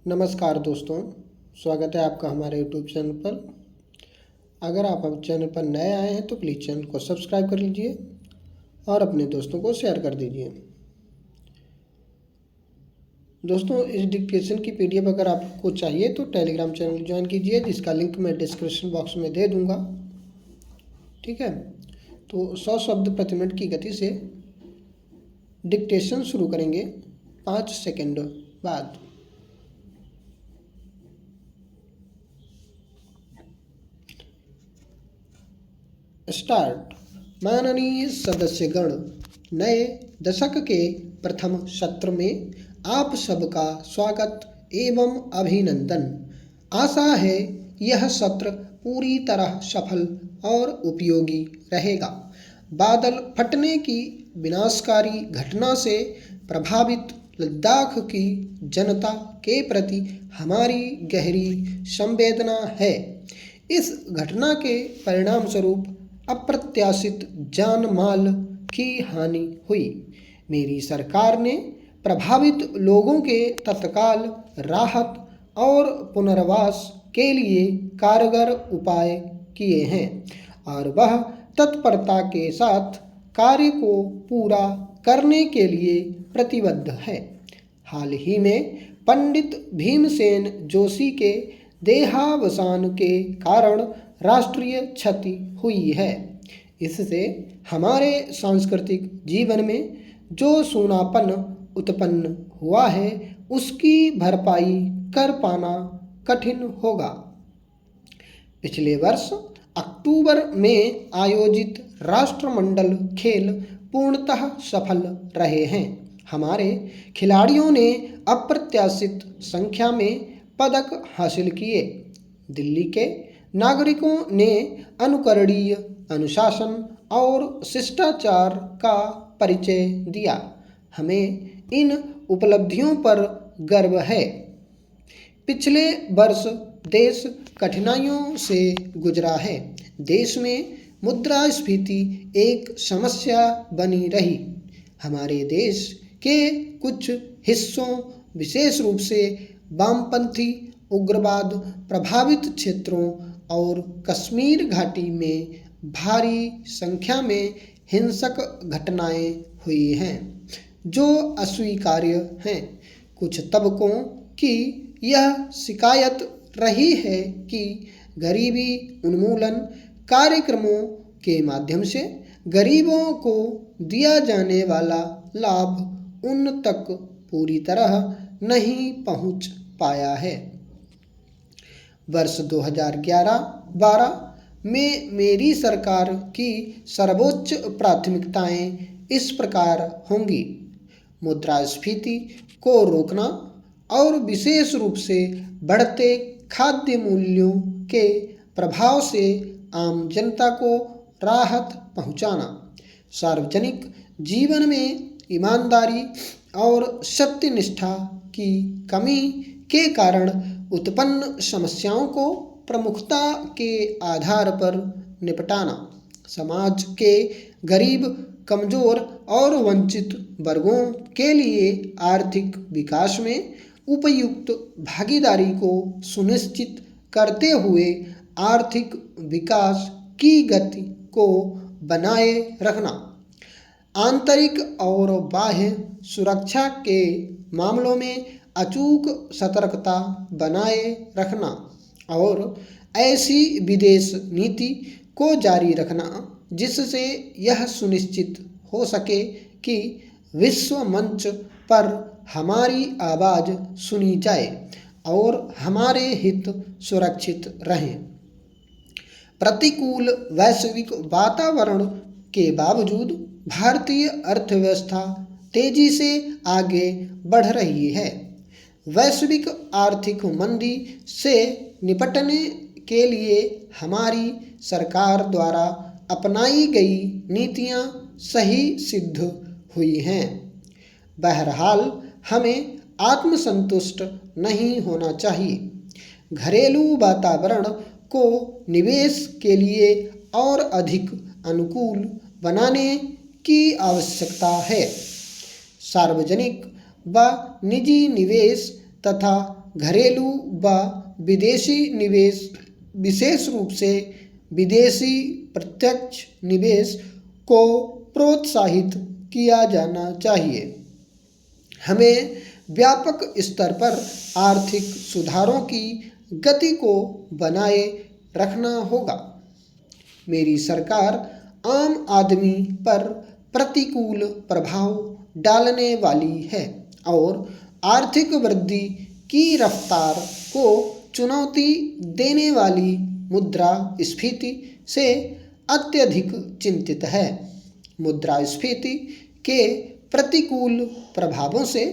नमस्कार दोस्तों, स्वागत है आपका हमारे यूट्यूब चैनल पर। अगर आप हम चैनल पर नए आए हैं तो प्लीज़ चैनल को सब्सक्राइब कर लीजिए और अपने दोस्तों को शेयर कर दीजिए। दोस्तों, इस डिक्टेशन की पीडीएफ अगर आपको चाहिए तो टेलीग्राम चैनल ज्वाइन कीजिए, जिसका लिंक मैं डिस्क्रिप्शन बॉक्स में दे दूँगा। ठीक है, तो 100 शब्द प्रति मिनट की गति से डिक्टेशन शुरू करेंगे 5 सेकंड बाद। स्टार्ट। माननीय सदस्यगण, नए दशक के प्रथम सत्र में आप सबका स्वागत एवं अभिनंदन। आशा है यह सत्र पूरी तरह सफल और उपयोगी रहेगा। बादल फटने की विनाशकारी घटना से प्रभावित लद्दाख की जनता के प्रति हमारी गहरी संवेदना है। इस घटना के परिणाम स्वरूप अप्रत्याशित जान माल की हानि हुई। मेरी सरकार ने प्रभावित लोगों के तत्काल राहत और पुनर्वास के लिए कारगर उपाय किए हैं और वह तत्परता के साथ कार्य को पूरा करने के लिए प्रतिबद्ध है। हाल ही में पंडित भीमसेन जोशी के देहावसान के कारण राष्ट्रीय क्षति हुई है। इससे हमारे सांस्कृतिक जीवन में जो सूनापन उत्पन्न हुआ है उसकी भरपाई कर पाना कठिन होगा। पिछले वर्ष अक्टूबर में आयोजित राष्ट्रमंडल खेल पूर्णतः सफल रहे हैं। हमारे खिलाड़ियों ने अप्रत्याशित संख्या में पदक हासिल किए। दिल्ली के नागरिकों ने अनुकरणीय अनुशासन और शिष्टाचार का परिचय दिया। हमें इन उपलब्धियों पर गर्व है। पिछले वर्ष देश कठिनाइयों से गुजरा है। देश में मुद्रास्फीति एक समस्या बनी रही। हमारे देश के कुछ हिस्सों, विशेष रूप से वामपंथी उग्रवाद प्रभावित क्षेत्रों और कश्मीर घाटी में भारी संख्या में हिंसक घटनाएं हुई हैं, जो अस्वीकार्य हैं। कुछ तबकों की यह शिकायत रही है कि गरीबी उन्मूलन कार्यक्रमों के माध्यम से गरीबों को दिया जाने वाला लाभ उन तक पूरी तरह नहीं पहुंच पाया है। वर्ष 2011-12 में मेरी सरकार की सर्वोच्च प्राथमिकताएं इस प्रकार होंगी: मुद्रास्फीति को रोकना और विशेष रूप से बढ़ते खाद्य मूल्यों के प्रभाव से आम जनता को राहत पहुंचाना, सार्वजनिक जीवन में ईमानदारी और सत्यनिष्ठा की कमी के कारण उत्पन्न समस्याओं को प्रमुखता के आधार पर निपटाना, समाज के गरीब, कमजोर और वंचित वर्गों के लिए आर्थिक विकास में उपयुक्त भागीदारी को सुनिश्चित करते हुए आर्थिक विकास की गति को बनाए रखना, आंतरिक और बाह्य सुरक्षा के मामलों में अचूक सतर्कता बनाए रखना और ऐसी विदेश नीति को जारी रखना जिससे यह सुनिश्चित हो सके कि विश्व मंच पर हमारी आवाज़ सुनी जाए और हमारे हित सुरक्षित रहें। प्रतिकूल वैश्विक वातावरण के बावजूद भारतीय अर्थव्यवस्था तेजी से आगे बढ़ रही है। वैश्विक आर्थिक मंदी से निपटने के लिए हमारी सरकार द्वारा अपनाई गई नीतियां सही सिद्ध हुई हैं। बहरहाल, हमें आत्मसंतुष्ट नहीं होना चाहिए। घरेलू वातावरण को निवेश के लिए और अधिक अनुकूल बनाने की आवश्यकता है। सार्वजनिक व निजी निवेश तथा घरेलू व विदेशी निवेश, विशेष रूप से विदेशी प्रत्यक्ष निवेश को प्रोत्साहित किया जाना चाहिए। हमें व्यापक स्तर पर आर्थिक सुधारों की गति को बनाए रखना होगा। मेरी सरकार आम आदमी पर प्रतिकूल प्रभाव डालने वाली है और आर्थिक वृद्धि की रफ्तार को चुनौती देने वाली मुद्रास्फीति से अत्यधिक चिंतित है। मुद्रास्फीति के प्रतिकूल प्रभावों से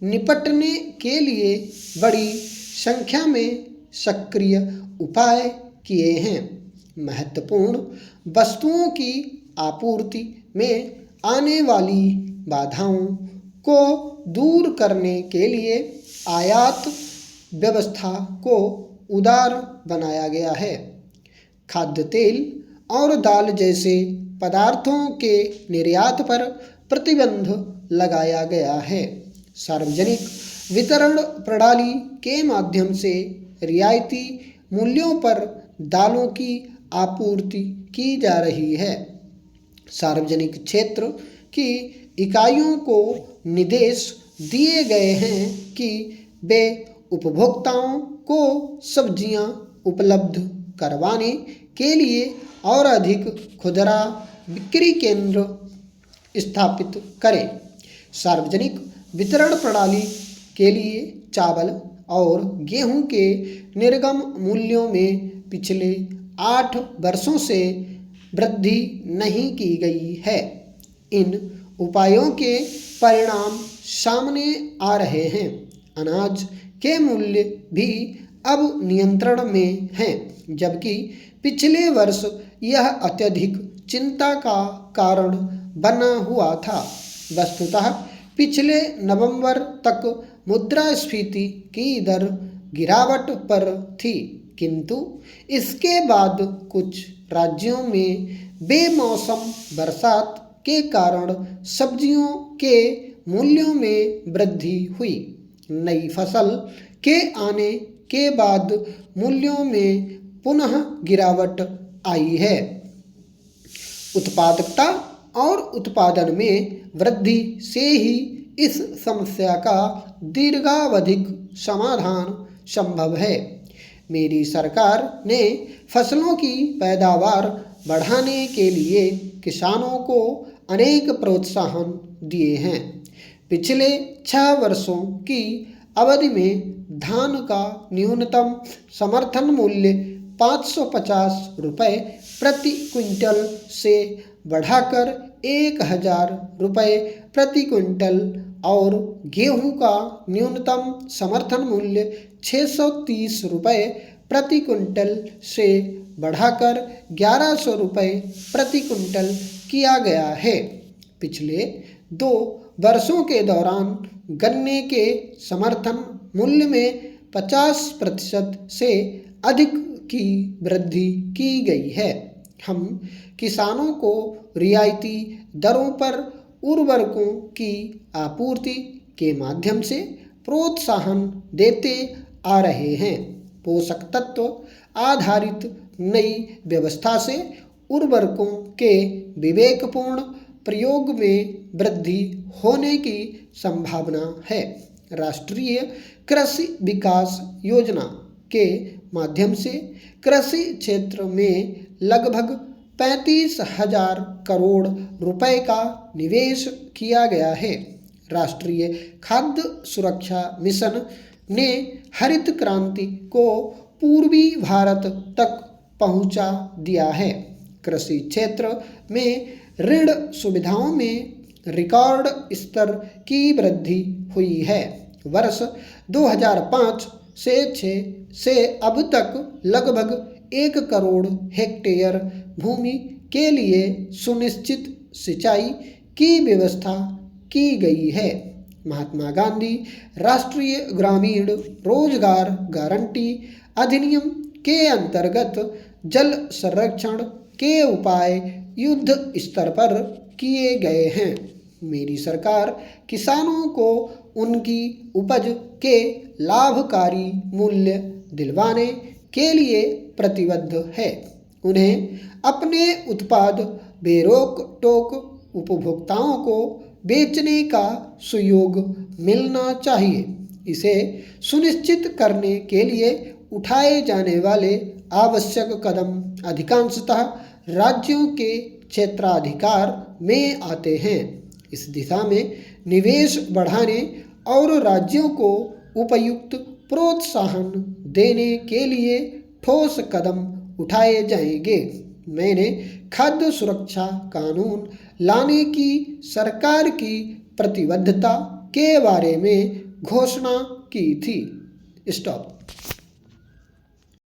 निपटने के लिए बड़ी संख्या में सक्रिय उपाय किए हैं। महत्वपूर्ण वस्तुओं की आपूर्ति में आने वाली बाधाओं को दूर करने के लिए आयात व्यवस्था को उदार बनाया गया है। खाद्य तेल और दाल जैसे पदार्थों के निर्यात पर प्रतिबंध लगाया गया है। सार्वजनिक वितरण प्रणाली के माध्यम से रियायती मूल्यों पर दालों की आपूर्ति की जा रही है। सार्वजनिक क्षेत्र की इकाइयों को निर्देश दिए गए हैं कि वे उपभोक्ताओं को सब्जियां उपलब्ध करवाने के लिए और अधिक खुदरा बिक्री केंद्र स्थापित करें। सार्वजनिक वितरण प्रणाली के लिए चावल और गेहूं के निर्गम मूल्यों में पिछले 8 वर्षों से वृद्धि नहीं की गई है। इन उपायों के परिणाम सामने आ रहे हैं। अनाज के मूल्य भी अब नियंत्रण में हैं, जबकि पिछले वर्ष यह अत्यधिक चिंता का कारण बना हुआ था। वस्तुतः पिछले नवंबर तक मुद्रास्फीति की दर गिरावट पर थी, किंतु इसके बाद कुछ राज्यों में बेमौसम बरसात के कारण सब्जियों के मूल्यों में वृद्धि हुई। नई फसल के आने के बाद मूल्यों में पुनः गिरावट आई है। उत्पादकता और उत्पादन में वृद्धि से ही इस समस्या का दीर्घावधिक समाधान संभव है। मेरी सरकार ने फसलों की पैदावार बढ़ाने के लिए किसानों को अनेक प्रोत्साहन दिए हैं। पिछले 6 वर्षों की अवधि में धान का न्यूनतम समर्थन मूल्य 550 रुपये प्रति क्विंटल से बढ़ाकर 1000 रुपये प्रति क्विंटल और गेहूं का न्यूनतम समर्थन मूल्य 630 रुपये प्रति क्विंटल से बढ़ाकर 1100 रुपये प्रति क्विंटल किया गया है। पिछले 2 वर्षों के दौरान गन्ने के समर्थन मूल्य में 50% से अधिक की वृद्धि की गई है। हम किसानों को रियायती दरों पर उर्वरकों की आपूर्ति के माध्यम से प्रोत्साहन देते आ रहे हैं। पोषक तत्व आधारित नई व्यवस्था से उर्वरकों के विवेकपूर्ण प्रयोग में वृद्धि होने की संभावना है। राष्ट्रीय कृषि विकास योजना के माध्यम से कृषि क्षेत्र में लगभग 35,000 करोड़ रुपए का निवेश किया गया है। राष्ट्रीय खाद्य सुरक्षा मिशन ने हरित क्रांति को पूर्वी भारत तक पहुंचा दिया है। कृषि क्षेत्र में ऋण सुविधाओं में रिकॉर्ड स्तर की वृद्धि हुई है। वर्ष 2005 से 6 से अब तक लगभग 1 करोड़ हेक्टेयर भूमि के लिए सुनिश्चित सिंचाई की व्यवस्था की गई है। महात्मा गांधी राष्ट्रीय ग्रामीण रोजगार गारंटी अधिनियम के अंतर्गत जल संरक्षण के उपाय युद्ध स्तर पर किए गए हैं। मेरी सरकार किसानों को उनकी उपज के लाभकारी मूल्य दिलवाने के लिए प्रतिबद्ध है। उन्हें अपने उत्पाद बेरोक टोक उपभोक्ताओं को बेचने का सुयोग मिलना चाहिए। इसे सुनिश्चित करने के लिए उठाए जाने वाले आवश्यक कदम अधिकांशतः राज्यों के क्षेत्राधिकार में आते हैं। इस दिशा में निवेश बढ़ाने और राज्यों को उपयुक्त प्रोत्साहन देने के लिए ठोस कदम उठाए जाएंगे। मैंने खाद्य सुरक्षा कानून लाने की सरकार की प्रतिबद्धता के बारे में घोषणा की थी। स्टॉप।